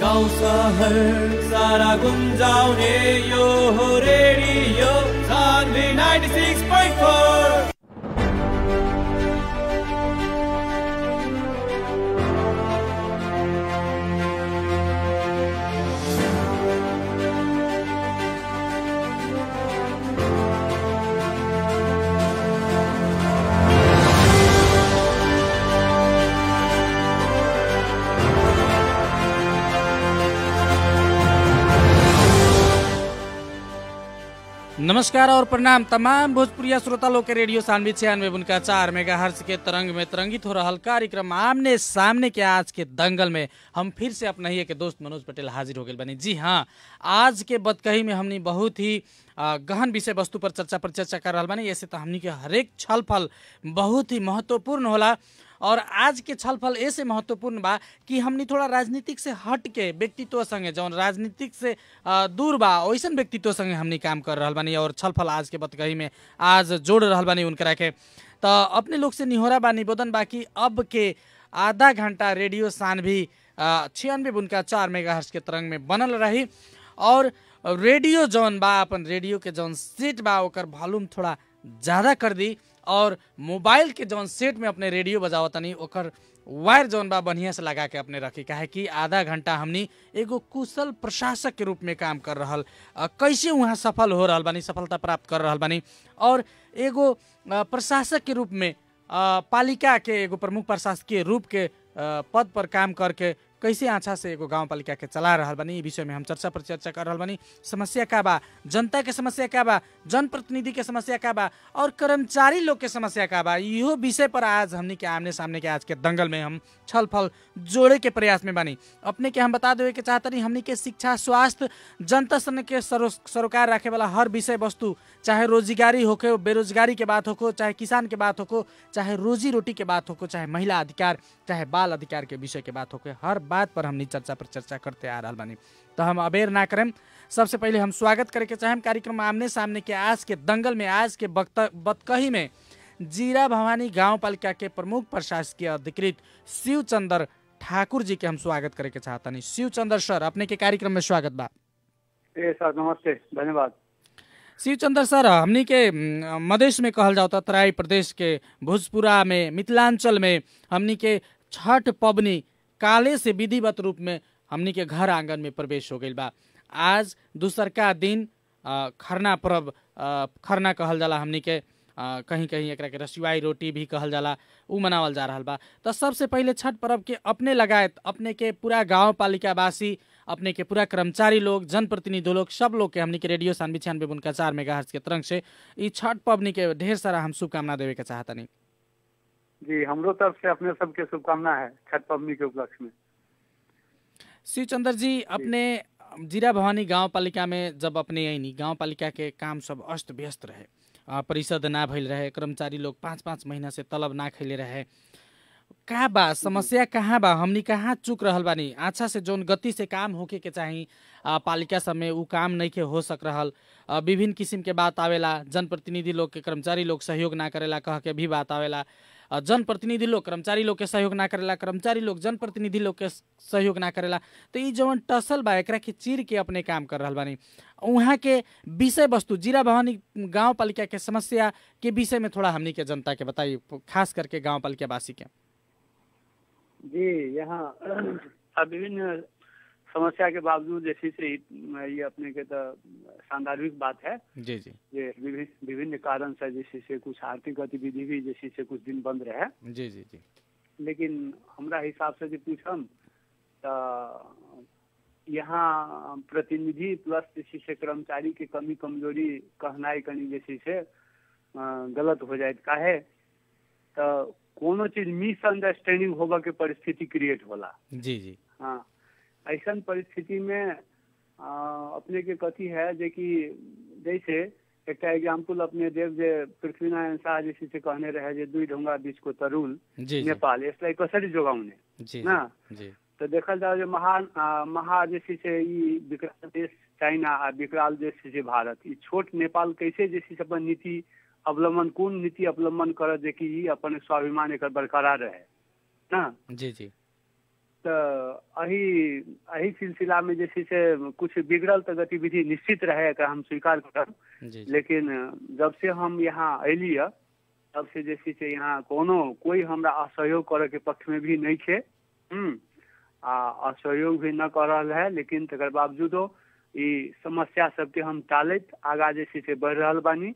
गाउँ सहर सारा गुन्जाउने यो हो रेडियो सान्वी 96.4। नमस्कार और प्रणाम तमाम भोजपुरिया श्रोता लोग के रेडियो सान्वी 96.4 मेगाहर्ट्ज के तरंग में तरंगित हो रहा कार्यक्रम आमने सामने के आज के दंगल में हम फिर से अपना ही के दोस्त मनोज पटेल हाजिर हो गए बनी। जी हाँ, आज के बतकही में हमने बहुत ही गहन विषय वस्तु पर चर्चा कर रहा बानी। ऐसे तो हमनी के हरेक छलफल बहुत ही महत्वपूर्ण होला और आज के छलफल ऐसे महत्वपूर्ण बा कि हमनी थोड़ा राजनीतिक से हट के व्यक्तित्व संगे जौन राजनीतिक से दूर बा वैसन व्यक्तित्व संगे हमनी काम कर रहा बानी और छलफल आज के बतकही में आज जोड़ रहा बानी उनकरा के। तो अपने लोग से निहोरा बा निवेदन बा कि अब के आधा घंटा रेडियो सान्वी 96.4 मेगाहर्ट्ज के तरंग में बनल रही और रेडियो जौन बा अपन रेडियो के जौन सेट बा ओकर वॉल्यूम थोड़ा ज़्यादा कर दी और मोबाइल के जौन सेट में अपने रेडियो बजावतनी ओकर वायर जौन बा बढ़िया से लगा के अपने रखी। काहे कि आधा घंटा हमनी एगो कुशल प्रशासक के रूप में काम कर रहल कैसे वहाँ सफल हो रहल बानी, सफलता प्राप्त कर रहल बानी और एगो प्रशासक के रूप में पालिका के एगो प्रमुख प्रशासकीय रूप के पद पर काम करके कैसे अच्छा से एगो गाँव पालिका के चला रहा बानी। विषय में हम चर्चा पर चर्चा कर रहा बानी। समस्या का बा, जनता के समस्या का बा, जनप्रतिनिधि के समस्या का बा और कर्मचारी लोग के समस्या का बा, इहो विषय पर आज हमनी के आमने सामने के आज के दंगल में हम छलफल जोड़े के प्रयास में बानी। अपने के हम बता देवे के चाहतनी हमनी के शिक्षा, स्वास्थ्य, जनता सन के सरोकार रखे वाला हर विषय वस्तु, चाहे रोजगारी होके, बेरोजगारी के बात होको, चाहे किसान के बात होको, चाहे रोजी रोटी के बात होको, चाहे महिला अधिकार, चाहे बाल अधिकार के विषय के बात होके, हर बात पर हमनी चर्चा पर चर्चा करते आ रहा बानी। तो हम अबेर ना करें, सबसे पहले हम स्वागत करे के चाहें कार्यक्रम आमने सामने के आज के दंगल में, आज के बतकही में जीरा भवानी गांव पालिका के प्रमुख प्रशासकीय अधिकृत शिवचंद्र ठाकुर जी के हम स्वागत करे के चाहतनी। शिवचंद्र सर, अपने के कार्यक्रम में स्वागत बा। सर नमस्ते, धन्यवाद। शिवचंद्र सर, हमनी के मधेश में कहल जाता तराई प्रदेश के भोजपुरा में, मिथिलांचल में हमनी के छठ पबनी काले से विधिवत रूप में हमनी के घर आंगन में प्रवेश हो गई बा। आज दूसरका दिन खरना पर्व, खरना कहल जाला हमनी के, कहीं कहीं एकरा के रसिवाई रोटी भी कहल जाला, उ मनावल जा रहा बा। तो सबसे पहले छठ पर्व के अपने लगायत अपने के पूरा गांव पालिका वासी, अपने के पूरा कर्मचारी लोग, जनप्रतिनिधि लोग, सब लोग के हमनी के रेडियो सान्वी 96.4 मेगाहर्ट्ज के तरंग से ई छठ पबनी के ढेर सारा हम शुभकामना देवे के चाहतनी। जी, हमरो तरफ से अपने सबके शुभकामना है छठ पबनी के उपलक्ष्य में। शिवचंद्र जी, अपने जीरा भवानी गांव पालिका में जब अपने आईनी, गांव पालिका के काम सब अस्त व्यस्त रहे, परिषद ना भइल रहे, कर्मचारी लोग 5-5 महीना से तलब ना खैले रहे, का बा समस्या कहाँ बा, हमनी कहाँ चूक रहल बानी? अच्छा से जोन गति से काम होके के चाही पालिका सब में उ काम नहीं के हो सक रहल, विभिन्न किस्म के बात आवेला, जनप्रतिनिधि लोग के कर्मचारी लोग सहयोग ना करेला कह के भी बात आवेला, जनप्रतिनिधि लोग कर्मचारी लोग के सहयोग ना करेला, कर्मचारी लोग जनप्रतिनिधि लोग के सहयोग ना करेला। तो ई जवन टसल बा एकरा के चीर के अपने काम कर रहल बानी। वहाँ के विषय वस्तु जीरा भवानी गाँव पालिका के समस्या के विषय में थोड़ा हमनी के जनता के बताइए, खास करके गाँव पालिका वासी के। जी, यहाँ विभिन्न समस्या के बावजूद जैसे से ये अपने के तो सांदर्भिक बात है। जी जी, ये विभिन्न कारण से जैसे से कुछ आर्थिक गतिविधि भी जैसे से कुछ दिन बंद रहे। जी जी जी, लेकिन हमरा हिसाब से जो पूछम तो यहाँ प्रतिनिधि प्लस जैसे से कर्मचारी के कमी कमजोरी कहनाई कनी जैसे से गलत हो जाए। काहे तो कोनो चीज मिसअंडरस्टैंडिंग होगा के परिस्थिति क्रिएट होला। जी जी, हाँ, ऐसा परिस्थिति में अपने के कथी है जे कि जैसे एक एग्जाम्पल अपने देव जे पृथ्वीनारायण शाह जैसे से कहने रहे जे दुई ढोंगा बीच को तरुल नेपाल इसलिए कसरी जोगाउने ना। तो देखल जाओ जो महा जैसे से विकराल देश चाइना आ विकराल देश से भारत, ई छोट नेपाल कैसे जैसे से अपन नीति अवलंबन, कौन नीति अवलंबन कर जे कि अपन स्वाभिमान एक बरकरार रहे ना। जी जी, तो अही सिलसिला में जैसे से कुछ बिगड़ल तो गतिविधि निश्चित रहे एकरा हम स्वीकार करब। लेकिन जब से हम यहाँ अली है तब से जैसे से यहाँ कोई हमरा असहयोग करे के पक्ष में भी नहीं छे। असहयोग भी न कर रहा है, लेकिन तकर बावजूदो ई समस्या सबके हम टालत आगा जैसे से बढ़ रहा बानी।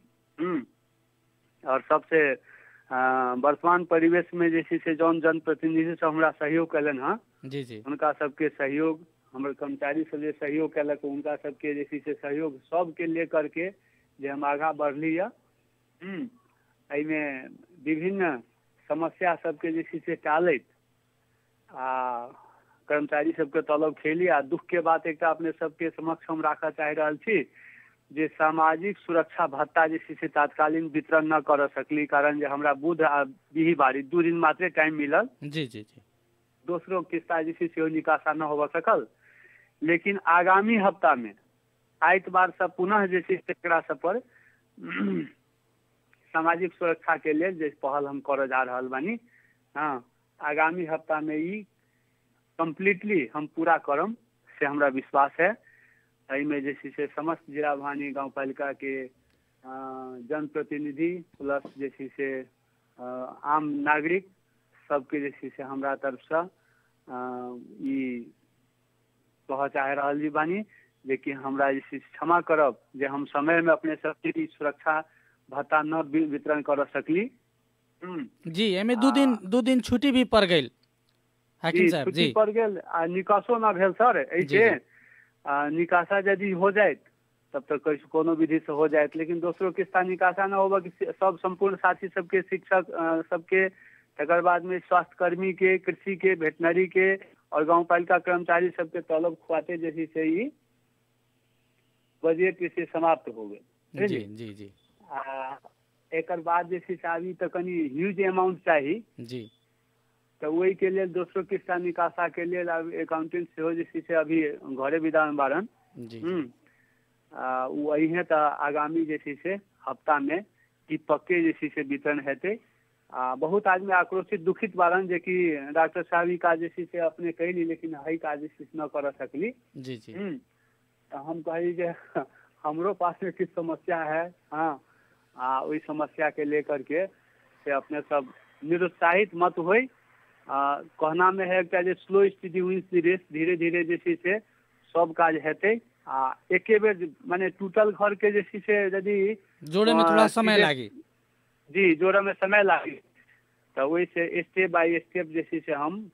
और सबसे वर्तमान परिवेश में जैसे से जौन जनप्रतिनिधि से हमरा सहयोग कैलन है जी जी उनका सबके सहयोग, हमारे कर्मचारी सब जे सहयोग कैलक उनका सबके जैसे से सहयोग सबके लेकर के जे हम आगा बढ़ली है। में विभिन्न समस्या सबके जैसे से टालत कर्मचारी सबके तलब खेली। आ दुख के बात एक अपने सबके समक्ष हम रखा चाह रहा छी जे सामाजिक सुरक्षा भत्ता जैसे से तात्कालीन वितरण न कर सकली, कारण जे हमरा बुध आ बिहीबारी 2 दिन मात्रे टाइम मिलल। जी जी जी दूसरो किस्ता जैसे से निकासा न हो सकल। लेकिन आगामी हफ्ता में आइतवार सब पुनः जैसे एकरा सब पर सामाजिक सुरक्षा के लिए जैसे पहल हम कर जा रहा बानी। हाँ, आगामी हफ्ता में ई कम्प्लीटली हम पूरा करम से हमरा विश्वास है। में जैसे से समस्त जिला भानी गाँव पालिका के जनप्रतिनिधि प्लस जैसे से आम नागरिक सबके जैसे से हमरा तरफ से कह चाह रहा बानी जे कि हमरा जैसे क्षमा करब जे हम समय में अपने सबके सुरक्षा भत्ता न वितरण कर सकली। जी एमे 2 दिन छुट्टी भी पड़ गई हाकिम साहब जी, छुट्टी पड़ गेल आ निकासो न भेल सर। ऐसे निकासा यदि हो जाए तब तक कोनो विधि से हो जाए, लेकिन दूसरों किस्ता निकासा न होगा कि सब संपूर्ण साथी सबके शिक्षक सबके तकर बाद में स्वास्थ्य कर्मी के, कृषि के, वेटनरी के और गाँव पालिका कर्मचारी सबके तलब खुआते जैसे से ही बजट से समाप्त हो गए। जी जी जी एक बाद जैसे से अभी तक ह्यूज अमाउंट चाहिए जी, तो वही के लिए दूसरों किस्ता निकासा के लिए अकाउंटेंट से हो जैसे से अभी घरे विदा में बारन वही है। तो आगामी जैसे से हफ्ता में ई पक्के जैसे से वितरण हेते। बहुत आदमी आक्रोशित दुखित बारन जे कि डॉक्टर साहब का जैसे से अपने कहली लेकिन हई का जैसे न कर सकली। जी जी तो हम कही जे हमरो पास में किस समस्या है। हाँ, वही समस्या के लेकर के से अपने सब निरुत्साहित मत होई। कहना में है कि स्लो स्टडी विंस द रेस, धीरे धीरे जैसे से सब काज हेते। एके बेर माने टूटल घर के जैसे से यदि जोड़े में थोड़ा समय लागी जी, जोड़े में समय लागी तो वही से स्टेप बाय स्टेप जैसे से हम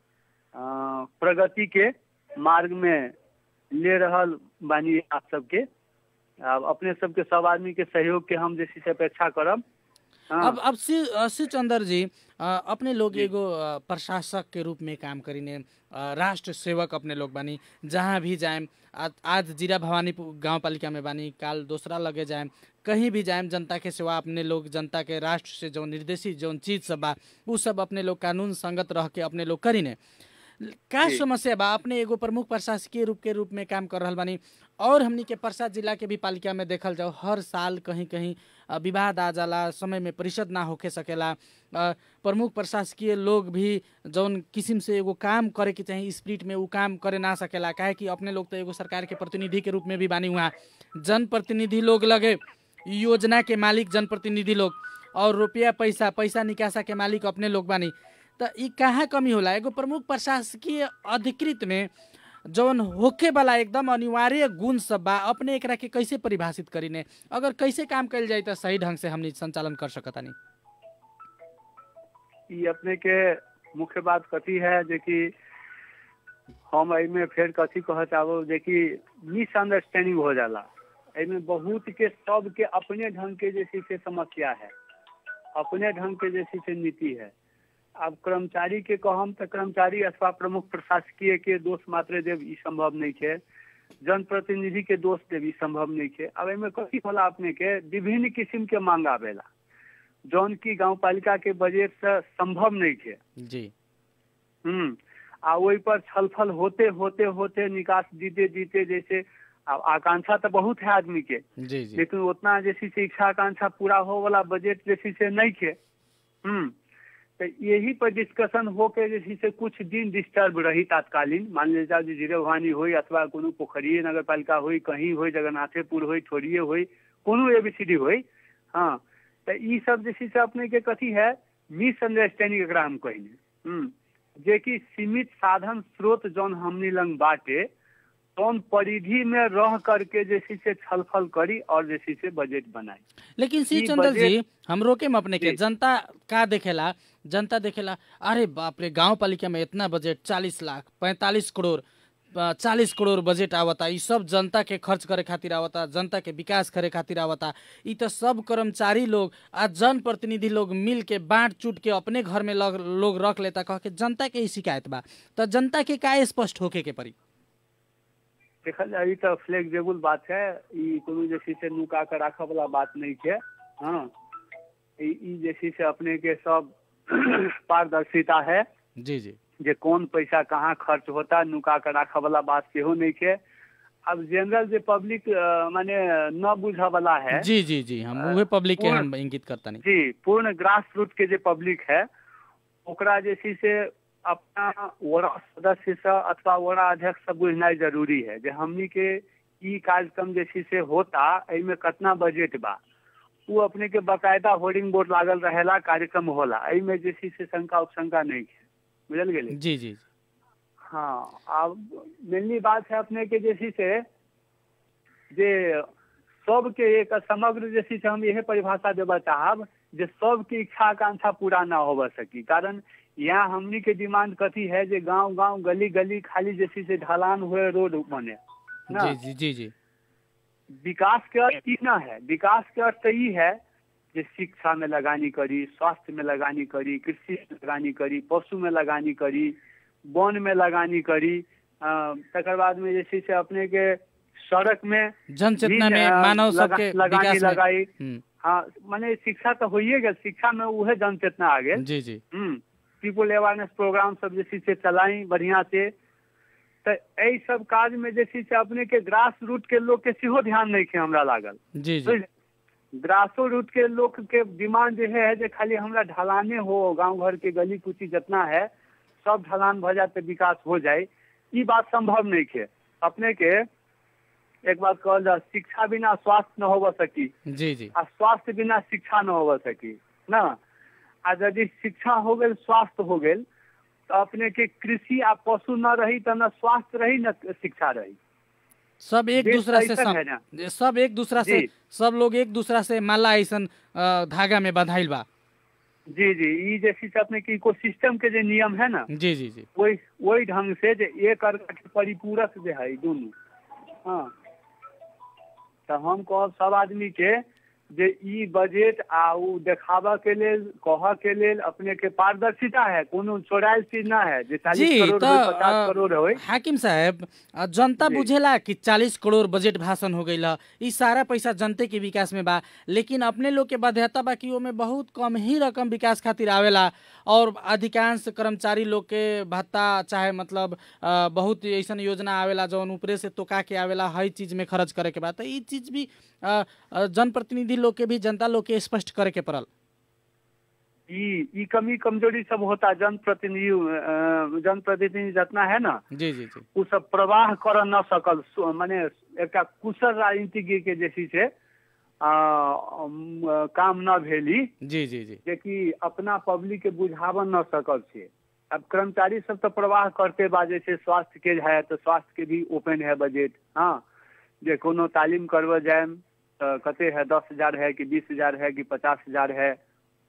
प्रगति के मार्ग में ले रहल बानी। आप सबके अपने सबके सब आदमी के सहयोग के हम जैसे से अपेक्षा करब। अब श्री चंद्र जी अपने लोग एगो प्रशासक के रूप में काम करीने, राष्ट्र सेवक अपने लोग बानी। जहाँ भी जाएम, आज जीरा भवानी गांव पालिका में बानी, काल दूसरा लगे जाएम, कहीं भी जाएम जनता के सेवा अपने लोग जनता के राष्ट्र से जो निर्देशित जो चीज सब बा वो सब अपने लोग कानून संगत रह के अपने लोग करीने। का समस्या बा अपने एगो प्रमुख प्रशासकीय रूप में काम कर रहा बानी और हमनी के प्रसाद जिला के भी पालिका में देखल जाओ हर साल कहीं कहीं विवाद आ जाला, समय में परिषद ना होके सकेला। प्रमुख प्रशासकीय लोग भी जौन किस्म से एगो काम करे के चाहिए स्पिरिट में वो काम करे ना सकेला, काहे कि अपने लोग तो एगो सरकार के प्रतिनिधि के रूप में भी बानी। वहाँ जनप्रतिनिधि लोग लगे योजना के मालिक जनप्रतिनिधि लोग और रुपया पैसा निकासा के मालिक अपने लोग बानी। तो ई कहाँ कमी होला एगो प्रमुख प्रशासकीय अधिकृत में जौन होखे वाला एकदम अनिवार्य गुण सब बा अपने एकरा के कैसे परिभाषित करीने, अगर कैसे काम कल जाए तो सही ढंग से हमनी संचालन कर सकतानी। ये अपने के मुख्य बात कथी है जे कि हम में फिर कथी कह चाहो जे कि मिसअंडरस्टैंडिंग हो जाला। में बहुत के सब के अपने ढंग के जैसी से समस्या है, अपने ढंग के जैसी से नीति है। अब कर्मचारी के कहम तो कर्मचारी अथवा प्रमुख प्रशासकीय के दोष मात्र देव ई संभव नहीं है, जनप्रतिनिधि के दोष देव ई संभव नहीं है। अब में कथी होला अपने के विभिन्न किस्म के मांग आवेला जौन की गाँव पालिका के बजट से संभव नहीं है जी। वही पर छलफल होते होते होते निकास दीते जैसे आकांक्षा तो बहुत है आदमी के जी जी। लेकिन उतना जैसी से इच्छा आकांक्षा पूरा हो वाला बजट जैसी से नहीं है। तो यही पर डिस्कशन होके जैसे से कुछ दिन डिस्टर्ब रही तात्कालीन, मान लीजिए जी जीरे भवानी हो अथवा कोनो पोखरिए नगर पालिका हो, कहीं हो, जगन्नाथेपुर हो, छोड़िए हो, कोनो एबीसीडी हो। हाँ, तो ये सब जैसे से अपने के कथी है मिसअंडरस्टैंडिंग एकरा हम कहिने, जे कि सीमित साधन स्रोत जौन हमनी लंग बाटे कौन परिधि में रह करके जैसे से छलफल करी और जैसे से बजट बनाई। लेकिन सी चंदर जी हम रोके अपने के जनता का देखेला, जनता देखेला अरे बाप रे गांव पालिका में इतना बजट 40 लाख 45 करोड़ 40 करोड़ बजट आवता, ये सब जनता के खर्च करे खातिर आवता, जनता के विकास करे खातिर आवता। ये तो सब कर्मचारी लोग आ जन प्रतिनिधि लोग मिल के बांट चूट के अपने घर में लोग रख लेता, कह के जनता के ही शिकायत बा। तो जनता के का स्पष्ट होके के पड़ी? देखल जाए तो फ्लेक्सिबल बात है, ई कोनो जैसे से नुका के रखे वाला बात नहीं है। हाँ, ई जैसे से अपने के सब पारदर्शिता है जी जी, जे कौन पैसा कहाँ खर्च होता, नुका के रखे वाला बात सेहो नहीं है। अब जनरल जे पब्लिक माने न बुझे वाला है, जी जी जी, हम वही पब्लिक के हम इंगित करता नहीं जी, पूर्ण ग्रास रूट के जे पब्लिक है ओकरा जैसे से अपना वड़ा सदस्य से अथवा वड़ा अध्यक्ष से बुझना जरूरी है जे हमनी के ई कार्यक्रम जैसे से होता एमे कितना बजट बा, वो अपने के बकायदा होर्डिंग बोर्ड लागल रहेला, कार्यक्रम होला, एमे जैसे से शंका उपशंका नहीं है, बुझल गेले? जी जी। हाँ, अब मेनली बात है अपने के जैसे से जे सबके एक समग्र जैसे से हम यही परिभाषा देवा चाहब जे सबकी इच्छा आकांक्षा पूरा ना हो सकी। कारण यहाँ हमनी के डिमांड कथी है जे गांव गांव गली गली खाली जैसे से ढलान हुए रोड बने ना। जी जी जी जी। विकास के अर्थ ना है, विकास के अर्थ यही है जे शिक्षा में लगानी करी, स्वास्थ्य में लगानी करी, कृषि में लगानी करी, पशु में लगानी करी, वन में लगानी करी, तकर बाद में जैसे से अपने के सड़क में जनचेतना में मानव सबके लगानी लगाई। हाँ, माने शिक्षा तो होइए गया, शिक्षा में वह जनचेतना आ गए। जी जी। पीपल अवेयरनेस प्रोग्राम सब जैसे से चलाई बढ़िया से। तो यही सब काज में जैसे से अपने के ग्रास रूट के लोग के सेहो ध्यान नहीं है हमरा लागल। जी जी। ग्रासो रूट के लोग के डिमांड जो है जे खाली हमरा ढलाने हो, गांव घर के गली कुची जितना है सब ढलान भ जाते विकास हो जाए, ये बात संभव नहीं है। अपने के एक बात कहल जा, शिक्षा बिना स्वास्थ्य न हो सकी। जी जी। आ स्वास्थ्य बिना शिक्षा न हो सकी ना। आ यदि शिक्षा हो गए, स्वास्थ्य हो गए, तो अपने के कृषि आ पशु न रही तो न स्वास्थ्य रही न शिक्षा रही। सब एक दूसरा से सब एक दूसरा से सब लोग एक दूसरा से माला ऐसा धागा में बंधाइल बा। जी जी, ये जैसे से अपने के इकोसिस्टम के जो नियम है ना, जी जी जी, वही ढंग से जे एक परिपूरक जो है दोनों। हाँ, तो हम कहब सब आदमी के जे ई बजट आ उ देखावा के लेल कह के लेल अपने के पारदर्शिता है, कोनो चोराइल चीज ना है जे 40 करोड़ हो 50 करोड़ हो। हाकिम साहब, जनता बुझेला कि 40 करोड़ बजट भाषण हो गई, ई सारा पैसा जनते के विकास में बा, लेकिन अपने लोग के बाध्यता बा कि ओमे बहुत कम ही रकम विकास खातिर आवेला और अधिकांश कर्मचारी लोग के भत्ता चाहे मतलब बहुत ऐसा योजना आवेला जौन ऊपरे से तोका के आवेला, हर चीज में खर्च करे के बा। तो ई चीज भी जनप्रतिनिधि लोग के भी जनता लोग के स्पष्ट करे के पड़ल। ई कमी कमजोरी सब होता, जनप्रतिनिधि जितना है ना, जी जी जी, वो सब प्रवाह कर न सकल, माने एक कुशल राजनीतिज्ञ के जैसी से काम न भेली। जी जी जी, जे कि अपना पब्लिक के बुझावन न सकल छे। अब कर्मचारी सब तो प्रवाह करते बा, जैसे स्वास्थ्य के है तो स्वास्थ्य के भी ओपन है बजट। हाँ, जे कोनो तालीम करवा जाए तो कते है, 10,000 है कि 20,000 है कि 50,000 है,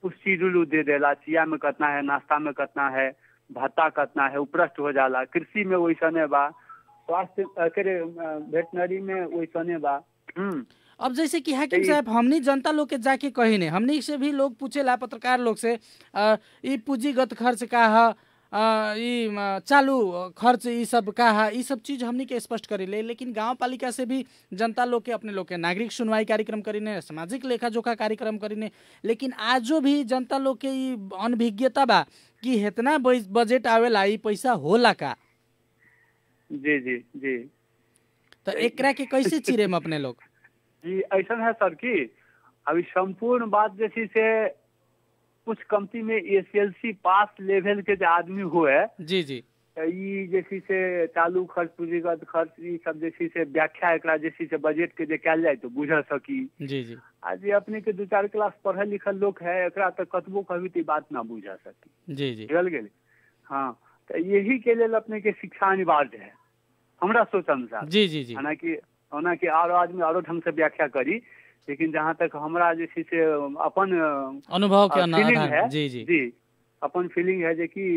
उस शेड्यूल दे देला। चिया में कितना है, नाश्ता में कितना है, भत्ता कितना है, उपरस्ट हो जाला। कृषि में वैसने बा, स्वास्थ्य वेटनरी में वैसने बा। अब जैसे कि हाकिम साहब, हमनी जनता लोग के जाके कही ने, हमनी से भी लोग पूछेला पत्रकार लोग से ई पूंजीगत खर्च का है, चालू खर्च ई सब का है, ई सब चीज हमनी के स्पष्ट करेले। लेकिन गांव पालिका से भी जनता लोग के अपने लोग के नागरिक सुनवाई कार्यक्रम करीने, सामाजिक लेखा जोखा कार्यक्रम करीने, लेकिन आजो भी जनता लोग के ई अनभिज्ञता बा कि इतना बजट आवेला, ई पैसा होला का। जी जी जी, तो एकरा के कैसे चिरेम अपने लोग? जी ऐसा है सर कि अभी संपूर्ण बात जैसी से कुछ कंपनी में SLC पास लेवल के जो आदमी हुए जी जी ई जैसी से चालू खर्च पूंजीगत खर्च ई सब जैसी से व्याख्या एकरा जैसी से बजट के जे कैल जाए तो बुझ सकी। जी जी आज ये अपने के 2-4 क्लास पढ़ल लिखल लोग है एकरा तो कतबो कभी तो बात ना बुझा सकी। जी जी बुझल गेल। हाँ तो यही के लिए अपने के शिक्षा अनिवार्य है हमरा सोच अनुसार। जी जी जी हालांकि आरो आदमी आरो ढंग से व्याख्या करी, लेकिन जहाँ तक हमरा जैसे से अपन अनुभव के फीलिंग आधार है जी अपन फीलिंग है जे कि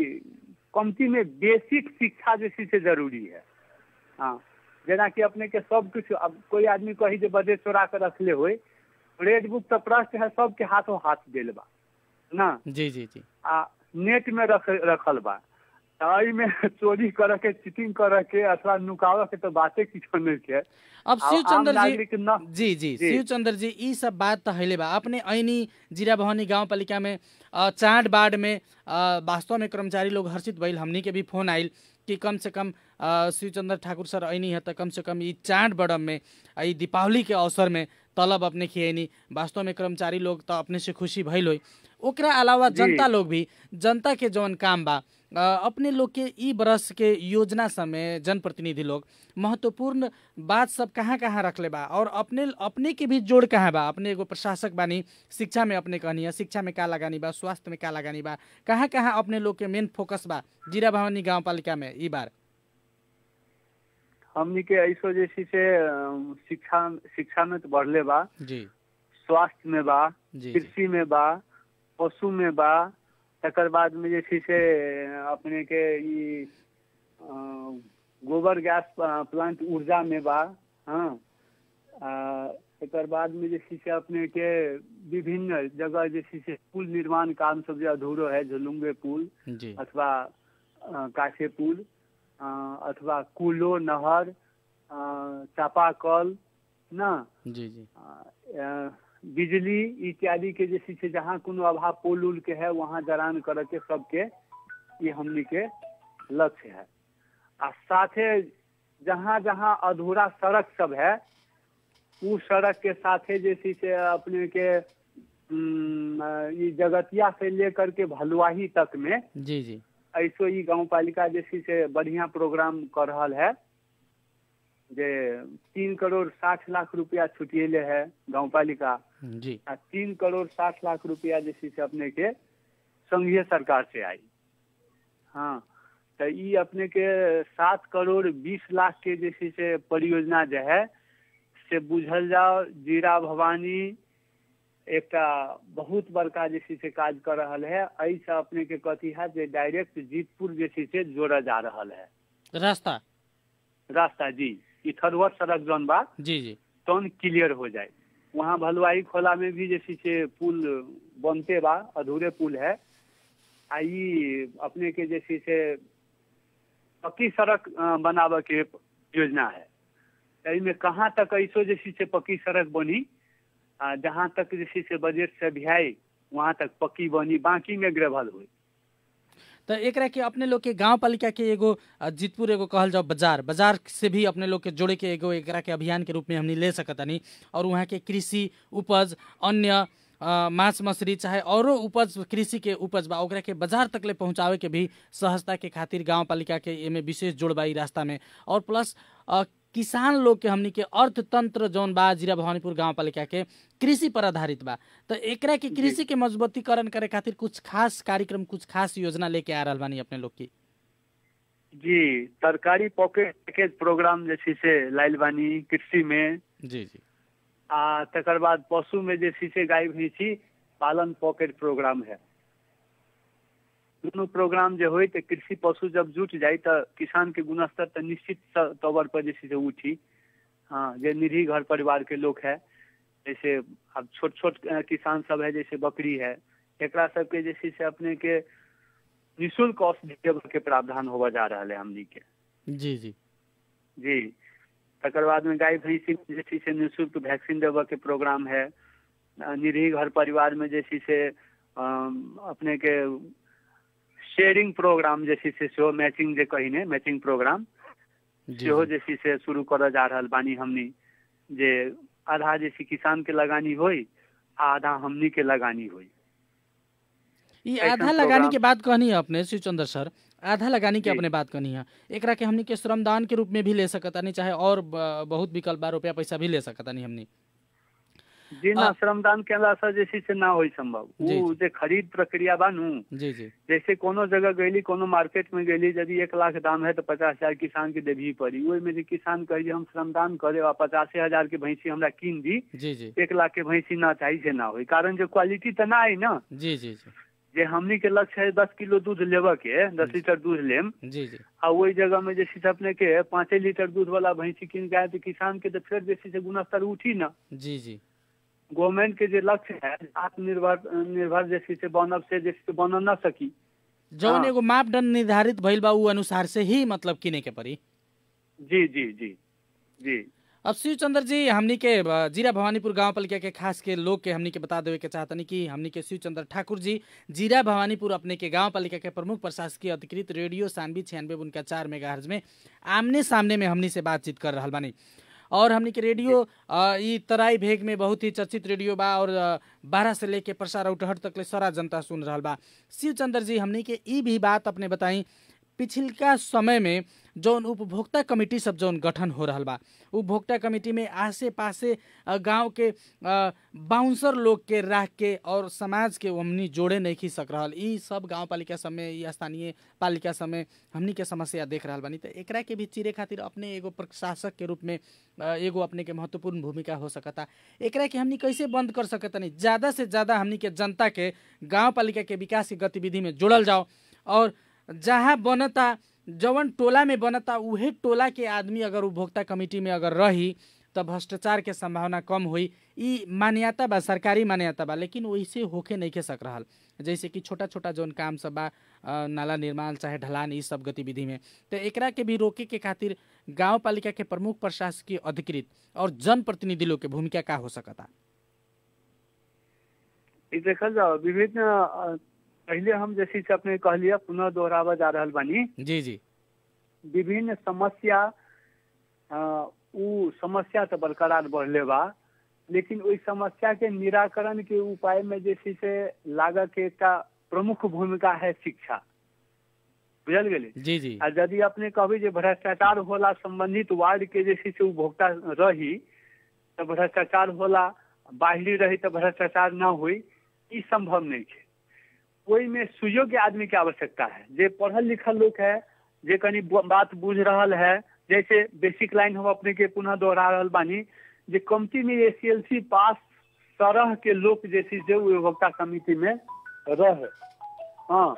कमती में बेसिक शिक्षा जैसी से जरूरी है। हाँ जेना कि अपने के सब कुछ, अब कोई आदमी कही जे बजट चोरा कर रखले होई, रेड बुक तो प्रश्न है सबके हाथों हाथ देल बा ना। जी जी जी आ नेट में रखल बा, आई में चोरी करे के चीटिंग करे के अथवा नुकावे के तो बातें किछो नहीं के। अब शिवचंद्र जी जी शिवचंद्र जी ई सब बात तो हैले बा। अपने ऐनी जीरा भवानी गांव पालिका में चाँड बाढ़ में वास्तव में कर्मचारी लोग हर्षित भइल, हमनी के भी फोन आइल कि कम से कम शिवचंद्र ठाकुर सर ऐनी है तो कम से कम ई चाँड बाढ़ में ई दीपावली के अवसर में तलब अपने खियनी। वास्तव में कर्मचारी लोग तो अपने से खुशी भइल होई। ओकरा अलावा जनता लोग भी, जनता के जौन काम बा अपने लोग के ई बरस के योजना समय जनप्रतिनिधि लोग महत्वपूर्ण बात सब कहाँ कहाँ रखले बा और अपने के भी जोड़ कहाँ बा। अपने एगो प्रशासक बानी, शिक्षा में अपने कहनी है, शिक्षा में का लगानी बा, स्वास्थ्य में का लगानी बा, कहाँ कहाँ अपने लोग के मेन फोकस बा जीरा भवानी गाँव पालिका में ई बार? हमनी के ऐसो जैसी से शिक्षा में तो बढ़ले बा जी, स्वास्थ्य में बा, कृषि में बा, पशु में बा, तकर बाद में जैसे से अपने के ई गोबर गैस प्लांट ऊर्जा में बा। हाँ तकर बाद में जैसे से अपने के विभिन्न जगह जैसे से पुल निर्माण काम सब जो अधूरो है, झुलुंगे पुल अथवा काठे पुल अथवा कुलो नहर चापाकल ना जी जी बिजली इत्यादि के जैसे से जहाँ कोनो अभाव पोल उल के है वहाँ जरान करे के सबके ये हमनी के लक्ष्य है। आ साथे जहाँ जहाँ अधूरा सड़क सब है उस सड़क के साथे जैसे से अपने के ये जगतिया से लेकर के भलुआही तक में जी जी ऐसो ही गांव पालिका जैसी से बढ़िया प्रोग्राम कर रहा है जे 3 करोड़ 60 लाख रुपया छुटिएले है गांव पालिका जी। 3 करोड़ 60 लाख रुपया जैसी से अपने के संघीय सरकार से आई। हाँ तो ये अपने के 7 करोड़ 20 लाख के जैसी से परियोजना जो है से बुझल जाओ जीरा भवानी एक बहुत बड़का जैसी से काज कर रहा है। ऐसा अपने के कथी है जे डायरेक्ट जीतपुर जैसी से जोड़ा जा रहा है रास्ता जी। ई थरवर सड़क जौन बा जी जी तौन क्लियर हो जाए। वहाँ भलुआई खोला में भी जैसी से पुल बनते बा, अधूरे पुल है। आई अपने के जैसी से पक्की सड़क बनावे के योजना है। में कहाँ तक ऐसो जैसी से पक्की सड़क बनी जहाँ तक जैसे से बजट से भी है वहाँ तक पक्की बनी, बाकी में ग्रेवल हुई। तो एक के अपने लोग के गांव पालिका के एगो जीतपुर एगो कहल जाओ बाजार से भी अपने लोग के जोड़े के एगो एक के अभियान के रूप में हमने ले सकतानी और वहाँ के कृषि उपज अन्य मांस मछली चाहे औरो उपज कृषि के उपज बा ओकरा के बाजार तक ले पहुँचावे के भी सहजता के खातिर गाँव पालिका के एमे विशेष जोड़ बा रास्ता में। और प्लस किसान लोग के हमनी के अर्थतंत्र जौन बा जीरा भवानीपुर गाँव पालिका के कृषि पर आधारित बा। तो एकरा के कृषि के मजबूतीकरण करे खातिर कुछ खास कार्यक्रम कुछ खास योजना लेके आ रहा बानी अपने लोग की? जी सरकारी पॉकेट पैकेज प्रोग्राम जैसे से लाइल बानी कृषि में जी जी। तकर बाद पशु में जैसे से गाय भैंसी पालन पॉकेट प्रोग्राम है। दोनों प्रोग्राम जो हुई तो कृषि पशु जब जुट जाए तो किसान के गुणस्तर तो निश्चित तौर पर जैसे से उठी। हाँ जो निरीह घर परिवार के लोग है जैसे अब छोट छोट किसान सब है जैसे बकरी है एकरा सबके जैसे से अपने के निःशुल्क औषधि देवे के प्रावधान होगा जा रहा है हमनी के। जी जी जी तकर बाद में गाय भैंसी जैसे से निःशुल्क वैक्सीन देवे के प्रोग्राम है। निरीह घर परिवार में जैसे से अपने के शेयरिंग प्रोग्राम जैसे से मैचिंग जे कहीने मैचिंग प्रोग्राम जो जैसे से शुरू कर जा रहा बानी हमनी जे आधा जैसे किसान के लगानी होई आधा हमनी के लगानी होई। ये ऐसन आधा लगानी प्रोग्राम- के बात कहनी है अपने शिवचंद्र सर, आधा लगानी के जी। अपने बात कहनी है, एकरा के हमनी के श्रमदान के रूप में भी ले सकता नहीं, चाहे और बहुत विकल्प बा, रुपया पैसा भी ले सकता नहीं हमनी। जी ना, श्रमदान केला से जैसे से ना होई संभव। जी, वो जे खरीद प्रक्रिया बानू, जी जी जैसे कोनो जगह गईली, कोनो मार्केट में गईली, यदि 1 लाख दाम है तो 50,000 किसान के देवी पड़ी। वही में जे किसान कही हम श्रमदान करे और 85,000 के भैंसी हमरा कीन दी, जी जी 1 लाख के भैंसी ना चाहिए से ना होई, कारण जो क्वालिटी तो ना आई ना। जी जी जी जे हमनी के लक्ष्य है 10 किलो दूध लेवे के, 10 लीटर दूध लेम, जी जी आ वही जगह में जैसे से अपने के 5 लीटर दूध वाला भैंसी कीन के आए तो किसान के तो फिर जैसे से गुणस्तर उठी ना। जी जी गवर्नमेंट के जो लक्ष्य है निर्भर जैसे से बनब से जैसे से बन न सकी। जौन हाँ। एगो मापदंड निर्धारित भइल बा उ अनुसार से ही मतलब किने के पड़ी। जी जी जी जी अब शिवचंद्र जी, हमनी के जीरा भवानीपुर गांव पालिका के खास के लोग के हमनी के बता देवे के चाहतनी कि हमनी के शिवचंद्र ठाकुर जी जीरा भवानीपुर अपने के गांव पालिका के प्रमुख प्रशासकीय अधिकृत रेडियो सानवी 96.4 मेगाहर्ट्ज में आमने सामने में हमनी से बातचीत कर रहा बानी। और हमनी के रेडियो ई तराई भेग में बहुत ही चर्चित रेडियो बा और 12 से लेके प्रसार उठहट तक ले सारा जनता सुन रहा बा। शिवचंद्र जी, हमनी के ई भी बात अपने बताई, पिछिलका समय में जौन उपभोक्ता कमिटी सब जौन गठन हो रहा बा, उपभोक्ता कमिटी में आसे पासे गांव के बाउंसर लोग के राख के और समाज के हमनी जोड़े नहीं खी सक रहा। ई सब गांव पालिका समय या स्थानीय पालिका समय हमनी के समस्या देख रहा बानी, तो एकरा के भी चीरे खातिर अपने एगो प्रशासक के रूप में एगो अपने के महत्वपूर्ण भूमिका हो सकता। एकरा के हमनी कैसे बंद कर सकता नहीं, ज़्यादा से ज़्यादा हमनी के जनता के गाँव पालिका के विकास की गतिविधि में जोड़ल जाओ और जहाँ बनता जवन टोला में बनता उहे टोला के आदमी अगर उपभोक्ता कमिटी में अगर रही तो भ्रष्टाचार के संभावना कम हुई। ई मान्यता बा, सरकारी मान्यता बा, लेकिन वैसे होके नहीं के सक रहा। जैसे कि छोटा छोटा जौन काम सब बा, नाला निर्माण चाहे ढलान, ई सब गतिविधि में, तो एकरा के भी रोके के खातिर गाँव पालिका के प्रमुख प्रशासकीय अधिकृत और जनप्रतिनिधि लोग के भूमिका का हो सकता। देखल जाओ विभिन्न पहले हम जैसे से अपने कह लिया, पुनः दोहरावा जा रहा बानी। जी जी विभिन्न समस्या उ समस्या तो बरकरार बढ़ले बा, लेकिन वही समस्या के निराकरण के उपाय में जैसे से लागत के एक प्रमुख भूमिका है शिक्षा। बुझल गेले? जी जी आ यदि अपने कभी जे भ्रष्टाचार होला संबंधित वार्ड के जैसे से उपभोक्ता रही तो भ्रष्टाचार होला, बाहरी रही तो भ्रष्टाचार ना हुई, ई संभव नहीं है। कोई में सुयोग्य आदमी की आवश्यकता है, जे पढ़ल लिखल लोग है, जे कनी बात बुझ रहा है। जैसे बेसिक लाइन हम अपने के पुनः दोहरा रहा बानी, जे कमती में SLC पास तरह के लोग जैसे जो उपभोक्ता समिति में रहे, हाँ,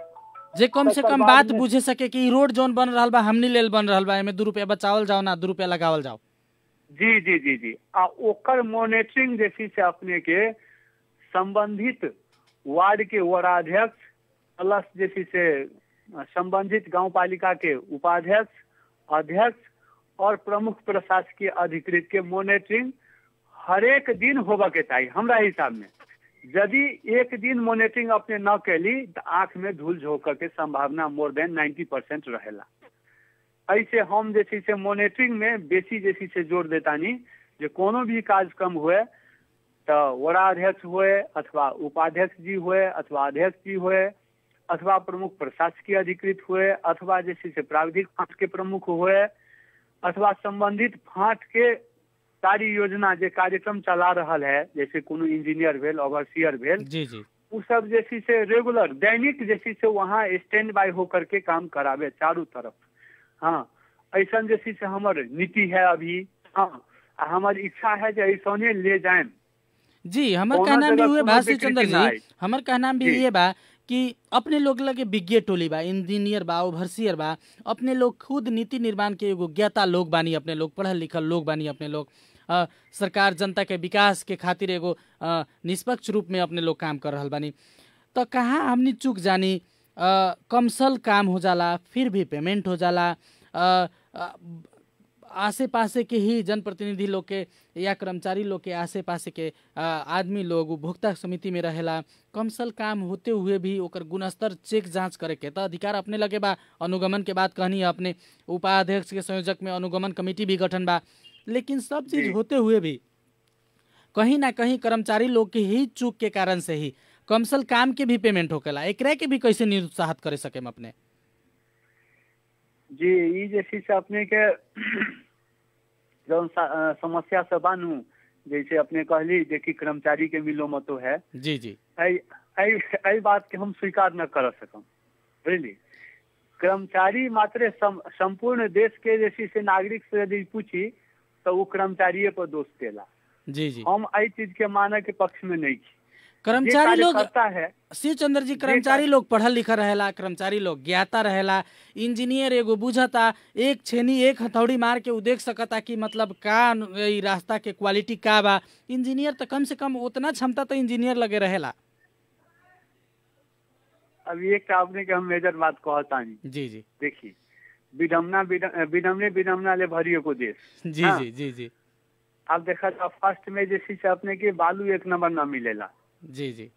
जे कम से कम बाद बात में- बुझे सके कि रोड जौन बन रहा बा हमनी लेल बन रहा बा, एमे 2 रुपया बचावल जाओ ना 2 रुपया लगावल जाओ। जी जी जी जी आ ओकर मॉनिटरिंग जैसे से अपने के संबंधित वार्ड के वार्डाध्यक्ष प्लस जैसे से संबंधित गांव पालिका के उपाध्यक्ष, अध्यक्ष और प्रमुख प्रशासकीय अधिकृत के मॉनिटरिंग हर एक दिन होबा के चाहिए हमरा हिसाब में। यदि एक दिन मॉनिटरिंग अपने न कैली तो आंख में धूल झोंक के संभावना मोर देन 90% रहेला। ऐसे हम जैसे से मॉनिटरिंग में बेसी जैसे से जोर देतानी, जो कोनो भी कार्यक्रम हुए तो वार्डाध्यक्ष हुए अथवा उपाध्यक्ष जी हुए अथवा अध्यक्ष जी हुए अथवा प्रमुख प्रशासकीय अधिकृत हुए अथवा जैसे से प्राविधिक फाँट के प्रमुख हुए अथवा संबंधित फाँट के सारी योजना जो कार्यक्रम चला रहा है, जैसे कोनो इंजीनियर भेल, ओवरसियर भेल, जी जी वो सब जैसे से रेगुलर दैनिक जैसे से वहाँ स्टैंड बाय होकर के काम करावे चारों तरफ। हाँ, ऐसा जैसे से हमार नीति है अभी। हाँ, हमारी इच्छा है जो ऐसा ले जाए। जी, हमार कौनो कहना भी जगह हुए कोनो बा विकृति शिवचंद्र ना जी, आई। हमार कहना भी जी। ये बा कि अपने लोग लगे विज्ञ टोली बा, इंजीनियर बा, ओवरसियर बा, अपने लोग खुद नीति निर्माण के एगो ज्ञाता लोग बानी, अपने लोग पढ़ल लिखल लोग बानी, अपने लोग सरकार जनता के विकास के खातिर एगो निष्पक्ष रूप में अपने लोग काम कर रहल बानी। तो कहाँ हमनी चूक जानी, कमसल काम हो जाला फिर भी पेमेंट हो जाला, आसे पासे के ही जनप्रतिनिधि लोग के या कर्मचारी लोग के आसे पासे के आदमी लोग उपभोक्ता समिति में रहेला, कमसल काम होते हुए भी ओकर गुणस्तर चेक जांच करे के तो अधिकार अपने लगे बा। अनुगमन के बात कहनी है अपने, उपाध्यक्ष के संयोजक में अनुगमन कमेटी भी गठन बा, लेकिन सब चीज जी। होते हुए भी कहीं ना कहीं कर्मचारी लोग के ही चूक के कारण से ही कमसल काम के भी पेमेंट होकेला, एकरा के भी कैसे निरुत्साहित करे सके अपने? जी ई जैसे से अपने के जौन समस्या से बानू, जैसे अपने कहली जे कि कर्मचारी के मिलो मतो है, जी जी, आई बात के हम स्वीकार न कर सकम, बुझली। कर्मचारी मात्र संपूर्ण देश के जैसे से नागरिक से यदि पूछी तो वो कर्मचारी पर दोष देला। जी जी, हम आई चीज के माने के पक्ष में नहीं छी। कर्मचारी लोग करता है शिव चंद्र जी, कर्मचारी लोग पढ़ल लिखल रहेला, कर्मचारी लोग ज्ञाता रहेला। इंजीनियर एगो बुझता, एक छेनी एक हथौड़ी मार के उ देख सकता कि मतलब का ई रास्ता के क्वालिटी का बा। इंजीनियर तो कम से कम उतना क्षमता तो इंजीनियर लगे रहेला। अब एक आपने के हम मेजर बात कहता नहीं। जी जी, देखिए विडम्बना ले भरियो को देश। जी हाँ? जी जी जी, आप देखा था फर्स्ट में जैसे से अपने के बालू 1 नंबर न मिलेला। जी जी,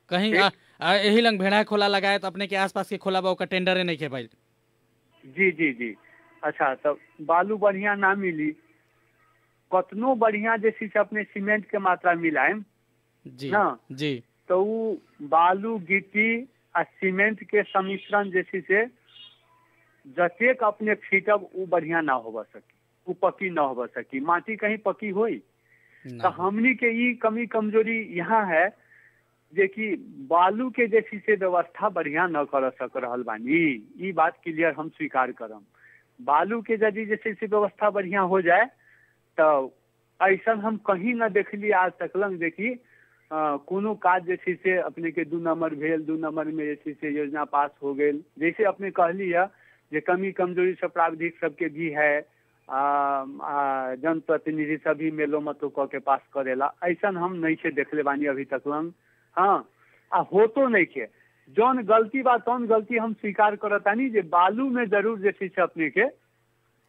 कहीं यही लंग भेड़ा खोला लगाए तो अपने के आसपास के खोला बा ओकर टेंडरे नहीं के भाई। जी जी जी, अच्छा तो बालू बढ़िया ना मिली, कतनो बढ़िया जैसे से अपने सीमेंट के मात्रा मिलाए जी ना, जी, तो वो बालू गिट्टी आ सीमेंट के सम्मिश्रण जैसे से जतेक अपने फीटब वो बढ़िया ना हो सकी, वो पकी ना हो सकी, माटी कहीं पकी होई। तो हमनी के ई कमी कमजोरी यहाँ है जे कि बालू के जैसी से व्यवस्था बढ़िया न कर सक रहल बानी, ई बात क्लियर हम स्वीकार करम। बालू के यदि जैसे से व्यवस्था बढ़िया हो जाए तो ऐसा हम कहीं न देखली आज तक लंग देखी कोनो काज जैसे से अपने के 2 नंबर भेल, 2 नंबर में जैसे से योजना पास हो गई। जैसे अपने कहली है जे कमी कमजोरी सब प्राविधिक सबके भी है, जनप्रतिनिधि सभी मेलो मतो क के पास करेला, ऐसा हम नहीं से देखले बानी अभी तक लंग। हाँ हो तो नहीं के जौन गलती बा तौन गलती हम स्वीकार करतानी जे बालू में जरूर जैसे से अपने के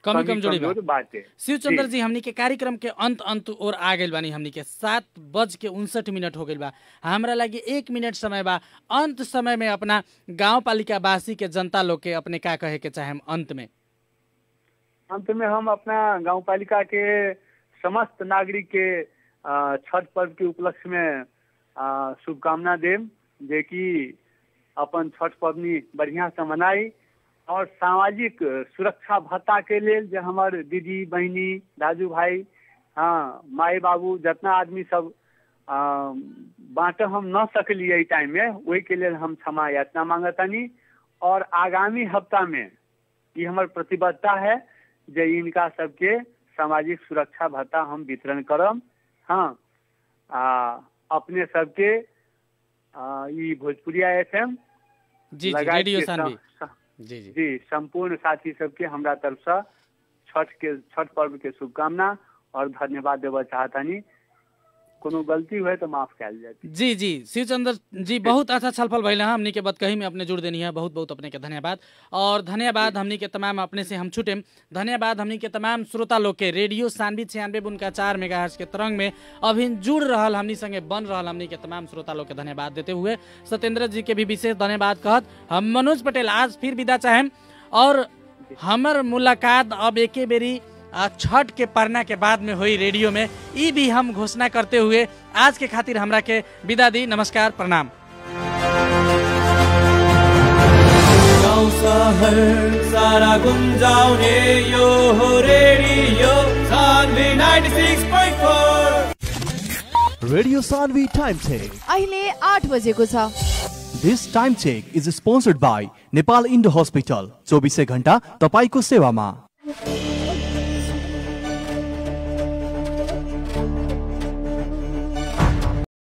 कमी कमजोरी बात है। शिव चंद्र जी, हमनी के कार्यक्रम के अंत और आ गइल बानी। हमनी के 7:59 हो गइल बा। हमरा लगे 1 मिनट समय बा। अंत समय में अपना गांव पालिका वासी के जनता लोग के अपने का कहे के चाहे अंत में? अंत में हम अपना गांव पालिका के समस्त नागरिक के छठ पर्व के उपलक्ष्य में शुभकामना देम, जे कि अपन छठ पर्वनी बढ़िया से मनाई और सामाजिक सुरक्षा भत्ता के लेल जे हमार दीदी बहनी दाजू भाई हाँ माई बाबू जितना आदमी सब बांटे हम न सकलिए टाइम में, वही के लिए हम क्षमा याचना मांगतानी। और आगामी हफ्ता में ये हमार प्रतिबद्धता है जे इनका सबके सामाजिक सुरक्षा भत्ता हम वितरण करम। हाँ अपने सबके ई भोजपुरिया FM जी जी, रेडियो सानवी जी जी जी संपूर्ण साथी सबके हमरा तरफ से छठ पर्व के शुभकामना और धन्यवाद देवा चाहतानी। कोनो गलती हुए तो माफ कैल जाए। जी जी, शिव चंद्र जी, बहुत अच्छा छलफल भइल है। हमनी के बतकही में अपने जुड़ देनी है, बहुत बहुत अपने के धन्यवाद। और धन्यवाद हमनी के तमाम अपने से हम छूटे, धन्यवाद हमनी के तमाम श्रोता लोग के रेडियो सानवी 96.4 मेगाहर्ट्ज के तरंग में अभी जुड़ रहल हमनी संगे बन रहल हमनी के तमाम श्रोता लोग के धन्यवाद देते हुए सत्येंद्र जी के भी विशेष धन्यवाद कहत हम मनोज पटेल आज फिर विदा चाहेम। और हमर मुलाकात अब एके बेरी छठ के पढ़ना के बाद में हुई रेडियो में, ई भी हम घोषणा करते हुए आज के खातिर हमरा के विदा दी। नमस्कार, प्रणाम। गाउँ शहर सारा गुंजाउने यो हो radio Sanvi 96.4। Radio Sanvi time check अहिले 8 बजेको छ। This time check is sponsored by Nepal Indo hospital, 24 घण्टा तपाईको सेवामा।